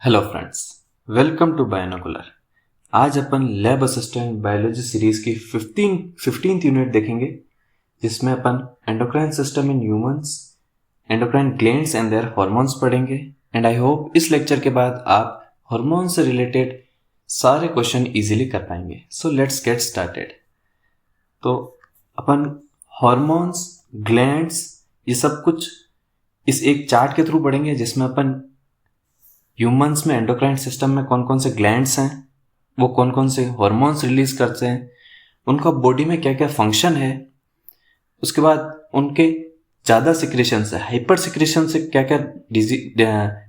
Hello friends, welcome to Binocular. आज अपन lab assistant biology series की 15th यूनिट देखेंगे, जिसमें अपन endocrine system in humans, endocrine glands and their hormones पढ़ेंगे। एंड आई होप इस लेक्चर के बाद आप हार्मोन से रिलेटेड सारे क्वेश्चन इजीली कर पाएंगे। सो लेट्स गेट स्टार्टेड। तो अपन हार्मोन्स, ग्लैंड्स, ये सब कुछ इस एक चार्ट के थ्रू पढ़ेंगे, जिसमें अपन ह्यूमंस में एंडोक्राइन सिस्टम में कौन कौन से ग्लैंड्स हैं, वो कौन कौन से हार्मोन्स रिलीज करते हैं, उनका बॉडी में क्या क्या फंक्शन है, उसके बाद उनके ज़्यादा सिक्रेशन से, हाइपर सिक्रेशन से क्या क्या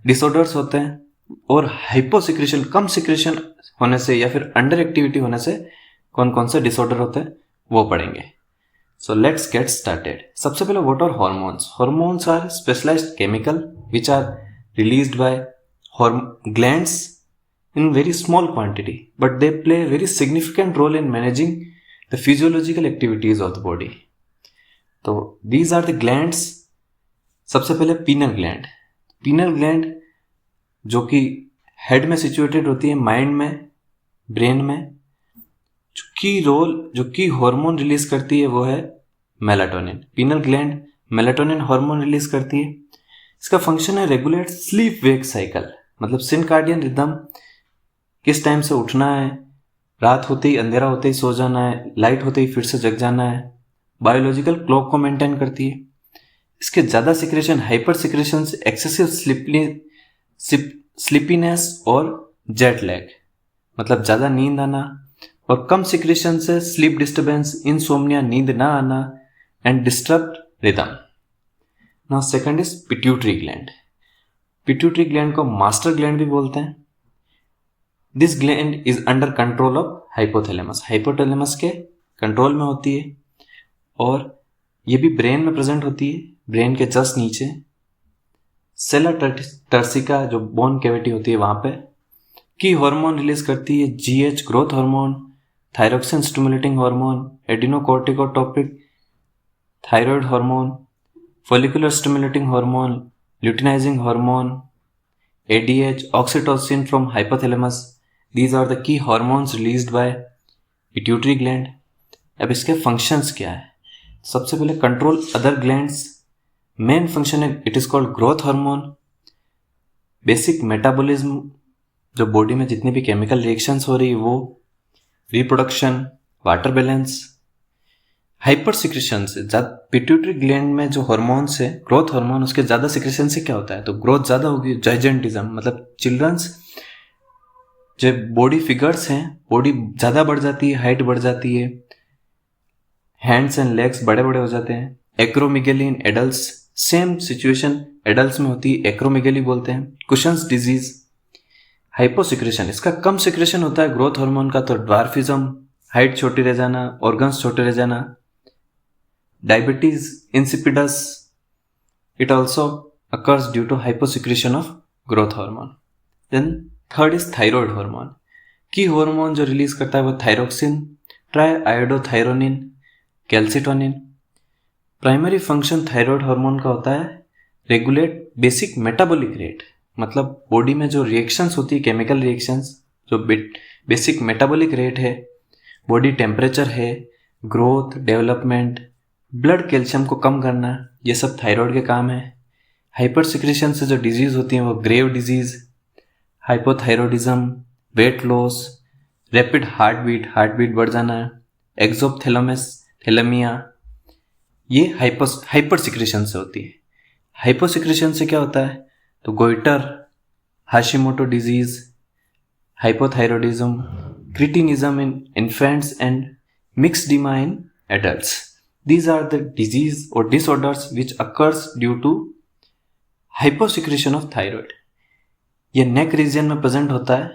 डिसऑर्डर्स होते हैं, और हाइपो सिक्रेशन, कम सिक्रेशन होने से या फिर अंडर एक्टिविटी होने से कौन कौन से डिसऑर्डर होते हैं, वो पढ़ेंगे। So let's get started. सबसे पहले what are hormones? Hormones are specialised chemical which are released by glands in very small quantity, but they play a very significant role in managing the physiological activities of the body. तो these are the glands. सबसे पहले penal gland. Penal gland जो कि head में situated होती है, mind में, brain में, जो कि हार्मोन रिलीज करती है वो है melatonin. Penal gland melatonin hormone release करती है। इसका फंक्शन है रेगुलेट स्लीप वेक साइकिल, मतलब सिरकाडियन रिदम, किस टाइम से उठना है, रात होते ही अंधेरा होते ही सो जाना है, लाइट होते ही फिर से जग जाना है। बायोलॉजिकल क्लॉक को मेंटेन करती है। इसके ज़्यादा सिक्रेशन, हाइपर सिक्रेशन से एक्सेसिव स्लीपीनेस और जेट लैग, मतलब ज़्यादा नींद आना, और कम सिक्रेशन से स्लीप डिस्टर्बेंस, इनसोम्निया, नींद ना आना and disturb rhythm. Now second is pituitary gland. Pituitary gland को मास्टर ग्लैंड भी बोलते हैं। This gland is under control of hypothalamus. Hypothalamus के कंट्रोल में होती है, और ये भी ब्रेन में प्रेजेंट होती है, ब्रेन के जस्ट नीचे। सेला टर्सिका, जो बोन कैविटी होती है, वहां पे की हार्मोन रिलीज करती है। GH growth hormone, thyroxine stimulating hormone, adrenocorticotropic thyroid hormone, follicular stimulating hormone, luteinizing hormone, ADH, oxytocin from hypothalamus. These are the key hormones released by pituitary gland. अब इसके functions क्या है? सबसे पहले control other glands. Main function है, it is called growth hormone. Basic metabolism, जो body में जितनी भी केमिकल रिएक्शंस हो रही है वो, reproduction, water balance. Hyper secretion से, पिट्यूटरी ग्लैंड में जो हार्मोन्स है, ग्रोथ हार्मोन, उसके ज़्यादा सिक्रेशन से क्या होता है? तो ग्रोथ ज़्यादा होगी, जाइजेंटिज्म, मतलब चिल्ड्रंस जो बॉडी फिगर्स हैं, बॉडी ज़्यादा बढ़ जाती है, हाइट बढ़ जाती है, हैंड्स एंड लेग्स बड़े बड़े हो जाते हैं। Acromegaly in adults, same situation adults में होती है, एक्रोमेगेली बोलते हैं। Cushions disease. हाइपोसिक्रेशन, इसका कम सिक्रेशन होता है ग्रोथ हार्मोन का, तो ड्वार्फिज्म, हाइट छोटी रह जाना, ऑर्गन्स छोटे रह जाना। Diabetes insipidus, it also occurs due to hyposecretion of growth hormone. Then third is thyroid hormone. की हार्मोन जो रिलीज करता है वो thyroxine, triiodothyronine, calcitonin. Primary function thyroid hormone का होता है रेगुलेट बेसिक मेटाबॉलिक रेट, मतलब बॉडी में जो रिएक्शंस होती है, केमिकल रिएक्शंस, जो बेसिक मेटाबॉलिक रेट है, बॉडी टेम्परेचर है, ग्रोथ, डेवलपमेंट, ब्लड कैल्शियम को कम करना, ये सब थायराइड के काम है। हाइपर सिक्रेशन से जो डिजीज होती हैं वो grave disease, hypothyroidism, weight loss, rapid heart beat बढ़ जाना, एक्सोप्थैलेमस, थैलेमिया, ये हाइपर सिक्रेशन से होती है। हाइपो सिक्रेशन से क्या होता है? तो goitre, Hashimoto disease, hypothyroidism, cretinism in infants and myxoedema in adults. These are the disease or disorders which occurs due to hyposecretion of thyroid. ये नेक रीजन में प्रेजेंट होता है,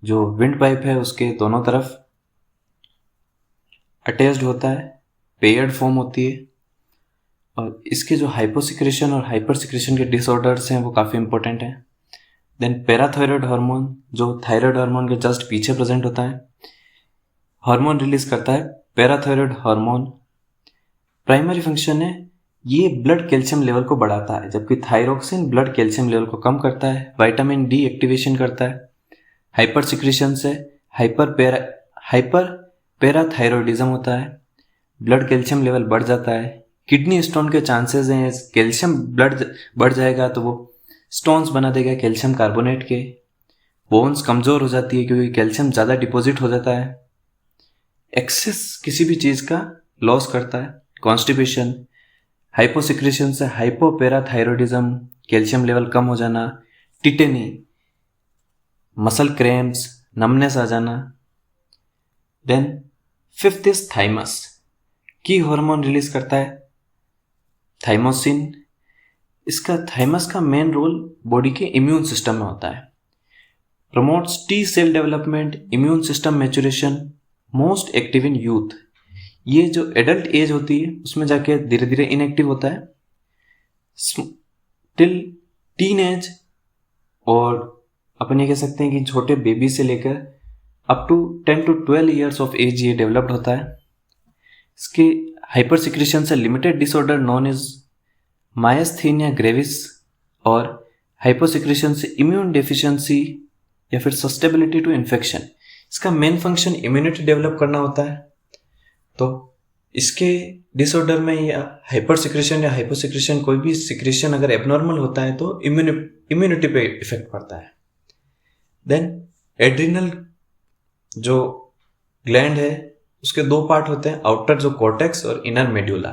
जो विंड पाइप है उसके दोनों तरफ अटैच्ड होता है, पेयर्ड फॉर्म होती है। और इसके जो हाइपोसिक्रेशन और हाइपर सिक्रेशन के डिसऑर्डर्स हैं वो काफ़ी इंपॉर्टेंट हैं। देन पैराथायरॉयड हार्मोन, जो थायराइड हार्मोन के जस्ट पीछे प्रेजेंट होता है, हार्मोन रिलीज करता है पैराथायरॉयड हार्मोन। प्राइमरी फंक्शन है ये ब्लड कैल्शियम लेवल को बढ़ाता है, जबकि थायरोक्सिन ब्लड कैल्शियम लेवल को कम करता है, विटामिन डी एक्टिवेशन करता है। हाइपर सिक्रीशन से हाइपर पैराथायरॉयडिज्म होता है, ब्लड कैल्शियम लेवल बढ़ जाता है, किडनी स्टोन के चांसेस हैं, कैल्शियम ब्लड बढ़ जाएगा तो वो स्टोन्स बना देगा कैल्शियम कार्बोनेट के, बोन्स कमज़ोर हो जाती है क्योंकि कैल्शियम ज़्यादा डिपॉजिट हो जाता है, एक्सेस किसी भी चीज़ का लॉस करता है, कॉन्स्टिपेशन, हाइपोसिक्रेशन से हाइपोपैराथायरॉयडिज्म, कैल्शियम लेवल कम हो जाना, टिटेनी, मसल क्रैम्प्स, नमनेस आ जाना। देन फिफ्थ इज थाइमस, की हार्मोन रिलीज करता है थाइमोसिन। इसका थाइमस का मेन रोल बॉडी के इम्यून सिस्टम में होता है, promotes T cell development, immune system maturation, most active in youth. ये जो एडल्ट एज होती है उसमें जाके धीरे धीरे इनएक्टिव होता है टिल टीन एज, और अपन ये कह सकते हैं कि छोटे बेबी से लेकर up to 10 to 12 years of age ये डेवलप्ड होता है। इसके हाइपर सिक्रेशन से limited disorder known is myasthenia gravis, और हाइपोसिक्रेशन से इम्यून डेफिशिएंसी या फिर सस्टेबिलिटी टू इन्फेक्शन। इसका मेन फंक्शन इम्यूनिटी डेवलप करना होता है, तो इसके डिसऑर्डर में या हाइपर सिक्रेशन या हाइपोसिक्रेशन कोई भी सिक्रेशन अगर एबनॉर्मल होता है तो इम्यूनिटी पे इफेक्ट पड़ता है। देन एड्रिनल जो ग्लैंड है उसके दो पार्ट होते हैं, आउटर जो कॉर्टेक्स और इनर मेड्यूला।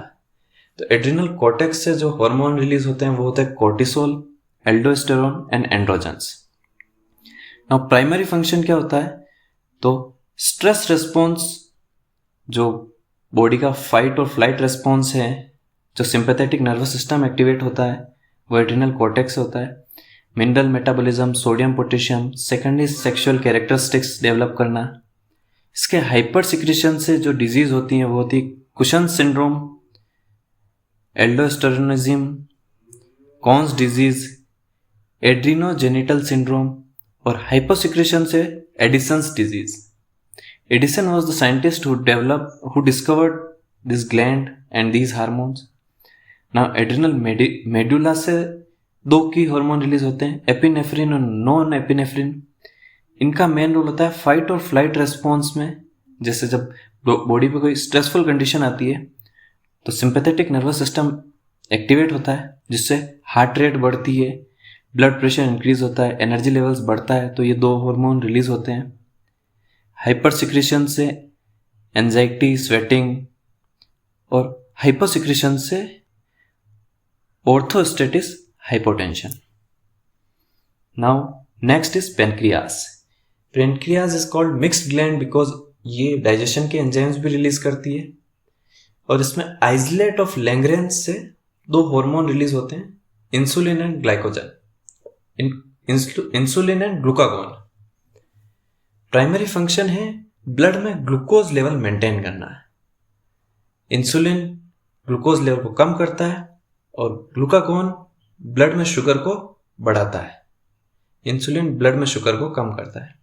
तो एड्रिनल कॉर्टेक्स से जो हार्मोन रिलीज होते हैं वो होते हैं cortisol, aldosterone and androgens. Now primary function क्या होता है, तो स्ट्रेस रिस्पॉन्स, जो बॉडी का फाइट और फ्लाइट रिस्पॉन्स है, जो सिंपैथेटिक नर्वस सिस्टम एक्टिवेट होता है वो एड्रिनल कॉर्टेक्स से होता है। Mineral metabolism, sodium potassium, secondary sexual characteristics develop करना। इसके हाइपर सिक्रेशन से जो डिजीज होती हैं वो होती है Cushing syndrome, aldosteronism, Conn's disease, adrenogenital syndrome, और हाइपोसिक्रेशन से Addison's disease. Edison was the scientist who discovered this gland and these hormones. Now adrenal medulla से दो की हार्मोन रिलीज होते हैं, एपिनेफ्रिन और नॉन एपिनेफ्रिन। इनका मेन रोल होता है फाइट और फ्लाइट रेस्पॉन्स में। जैसे जब बॉडी पे कोई स्ट्रेसफुल कंडीशन आती है तो सिंपैथेटिक नर्वस सिस्टम एक्टिवेट होता है, जिससे हार्ट रेट बढ़ती है, ब्लड प्रेशर इंक्रीज होता है, एनर्जी लेवल्स बढ़ता है, तो ये दो हार्मोन रिलीज होते हैं। हाइपर सिक्रेशन से एंजाइटी, स्वेटिंग, और हाइपर सिक्रेशन से orthostatic, hypotension. Now next is pancreas. Pancreas is called mixed gland because ये डाइजेशन के एंजाइम्स भी रिलीज करती है, और इसमें आइसोलेट ऑफ लैंग्रेंज से दो हार्मोन रिलीज होते हैं, insulin and glycogen, insulin and glucagon. Primary function है ब्लड में ग्लूकोज लेवल मेंटेन करना है। इंसुलिन ग्लूकोज लेवल को कम करता है और ग्लूकागोन ब्लड में शुगर को बढ़ाता है। इंसुलिन ब्लड में शुगर को कम करता है।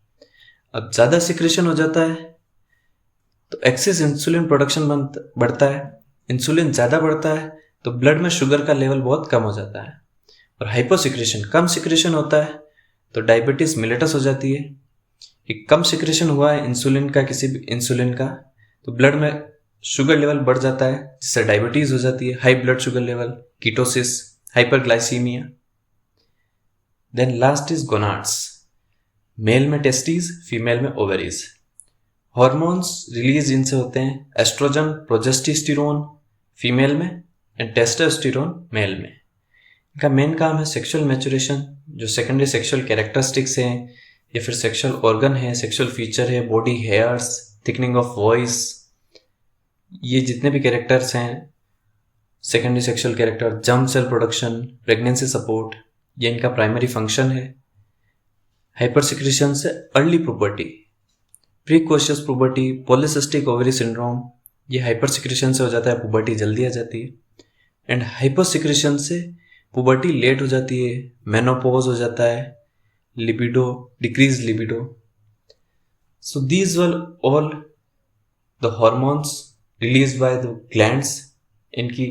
अब ज़्यादा सिक्रेशन हो जाता है तो एक्सेस इंसुलिन प्रोडक्शन बढ़ता है। इंसुलिन ज़्यादा बढ़ता है तो ब्लड में शुगर का लेवल बहुत कम हो जाता है। और हाइपोसिक्रेशन, कम सिक्रेशन होता है तो डायबिटीज मिलेटस हो जाती है। कि कम सिक्रेशन हुआ है इंसुलिन का, किसी भी इंसुलिन का, तो ब्लड में शुगर लेवल बढ़ जाता है, जिससे डायबिटीज हो जाती है, high blood sugar level, ketosis, hyperglycaemia. Then last is gonads. Male में टेस्टिस, फीमेल में ओवरीज। हॉर्मोन्स रिलीज इनसे होते हैं एस्ट्रोजन, प्रोजेस्टेरोन फीमेल में एंड टेस्टोस्टेरोन मेल में। इनका मेन काम है सेक्सुअल मैच्योरेशन, जो सेकेंडरी सेक्सुअल कैरेक्टरिस्टिक्स हैं या फिर सेक्सुअल ऑर्गन है, सेक्सुअल फीचर है, body hairs, thickening of voice, ये जितने भी कैरेक्टर्स हैं secondary sexual character, germ cell production, pregnancy support, ये इनका प्राइमरी फंक्शन है। हाइपर सिक्रेशन से early puberty, precocious puberty, polycystic ovary syndrome, ये हाइपर सिक्रेशन से हो जाता है, पुबर्टी जल्दी आ जाती है। एंड हाइपर सिक्रेशन से पुबर्टी लेट हो जाती है, मेनोपॉज हो जाता है, libido, decreased libido. So these were all the hormones released by the glands. इनकी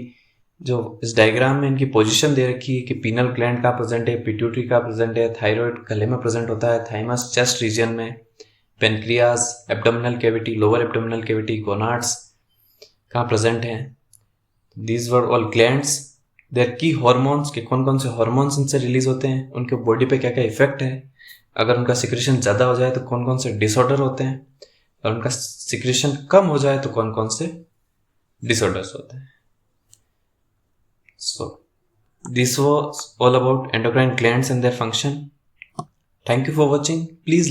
जो इस डायग्राम में इनकी पोजीशन दे रखी है कि पीनल ग्लैंड कहाँ प्रेजेंट है, पिट्यूटरी कहाँ प्रेजेंट है, थायराइड गले में प्रेजेंट होता है, थाइमस चेस्ट रीजन में, pancreas abdominal cavity, lower abdominal cavity, gonads कहाँ प्रेजेंट हैं. These were all glands. Their की हॉर्मोन्स के कौन कौन से हॉर्मोन्स इनसे रिलीज होते हैं, उनके बॉडी पे क्या क्या इफेक्ट है, अगर उनका सिक्रेशन ज़्यादा हो जाए तो कौन कौन से डिसऑर्डर होते हैं, और उनका सिक्रेशन कम हो जाए तो कौन कौन से डिसऑर्डर्स होते हैं. So, this was all about endocrine glands and their function. Thank you for watching. Please